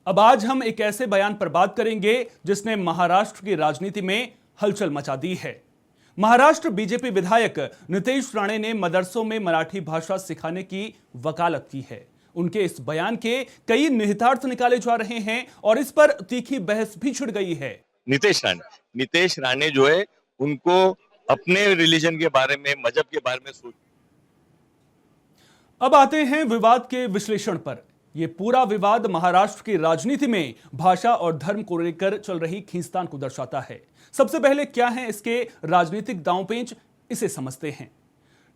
अब आज हम एक ऐसे बयान पर बात करेंगे जिसने महाराष्ट्र की राजनीति में हलचल मचा दी है। महाराष्ट्र बीजेपी विधायक नितेश राणे ने मदरसों में मराठी भाषा सिखाने की वकालत की है। उनके इस बयान के कई निहितार्थ निकाले जा रहे हैं और इस पर तीखी बहस भी छिड़ गई है। नितेश राणे जो है उनको अपने रिलीजन के बारे में, मजहब के बारे में सोच। अब आते हैं विवाद के विश्लेषण पर। यह पूरा विवाद महाराष्ट्र की राजनीति में भाषा और धर्म को लेकर चल रही खींचतान को दर्शाता है। सबसे पहले क्या है इसके राजनीतिक दांवपेच, इसे समझते हैं।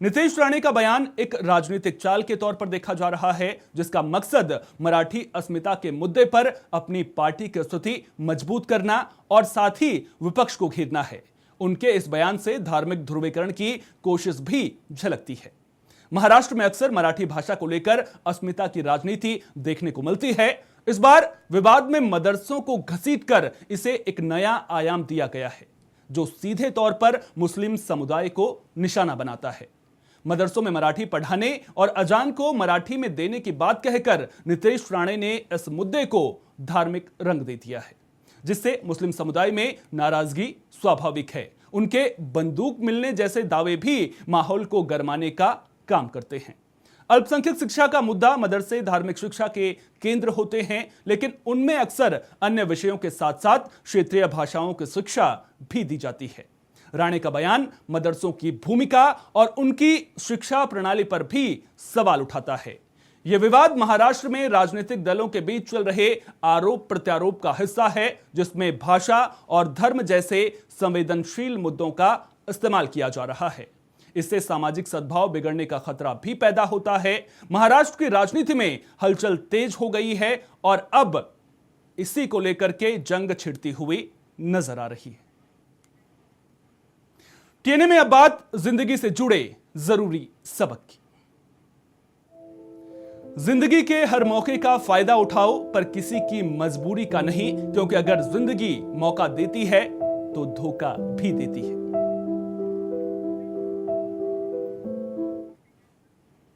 नितेश राणे का बयान एक राजनीतिक चाल के तौर पर देखा जा रहा है, जिसका मकसद मराठी अस्मिता के मुद्दे पर अपनी पार्टी की स्थिति मजबूत करना और साथ ही विपक्ष को घेरना है। उनके इस बयान से धार्मिक ध्रुवीकरण की कोशिश भी झलकती है। महाराष्ट्र में अक्सर मराठी भाषा को लेकर अस्मिता की राजनीति देखने को मिलती है। इस बार विवाद में मदरसों को घसीटकर इसे एक नया आयाम दिया गया है, जो सीधे तौर पर मुस्लिम समुदाय को निशाना बनाता है। मदरसों में मराठी पढ़ाने और अजान को मराठी में देने की बात कहकर नितेश राणे ने इस मुद्दे को धार्मिक रंग दे दिया है, जिससे मुस्लिम समुदाय में नाराजगी स्वाभाविक है। उनके बंदूक मिलने जैसे दावे भी माहौल को गरमाने का काम करते हैं। अल्पसंख्यक शिक्षा का मुद्दा मदरसे धार्मिक शिक्षा के केंद्र होते हैं, लेकिन उनमें अक्सर अन्य विषयों के साथ साथ क्षेत्रीय भाषाओं की शिक्षा भी दी जाती है। राणे का बयान मदरसों की भूमिका और उनकी शिक्षा प्रणाली पर भी सवाल उठाता है। यह विवाद महाराष्ट्र में राजनीतिक दलों के बीच चल रहे आरोप प्रत्यारोप का हिस्सा है, जिसमें भाषा और धर्म जैसे संवेदनशील मुद्दों का इस्तेमाल किया जा रहा है। इससे सामाजिक सद्भाव बिगड़ने का खतरा भी पैदा होता है। महाराष्ट्र की राजनीति में हलचल तेज हो गई है और अब इसी को लेकर के जंग छिड़ती हुई नजर आ रही है। टीएनए में अब बात जिंदगी से जुड़े जरूरी सबक की। जिंदगी के हर मौके का फायदा उठाओ, पर किसी की मजबूरी का नहीं, क्योंकि अगर जिंदगी मौका देती है तो धोखा भी देती है।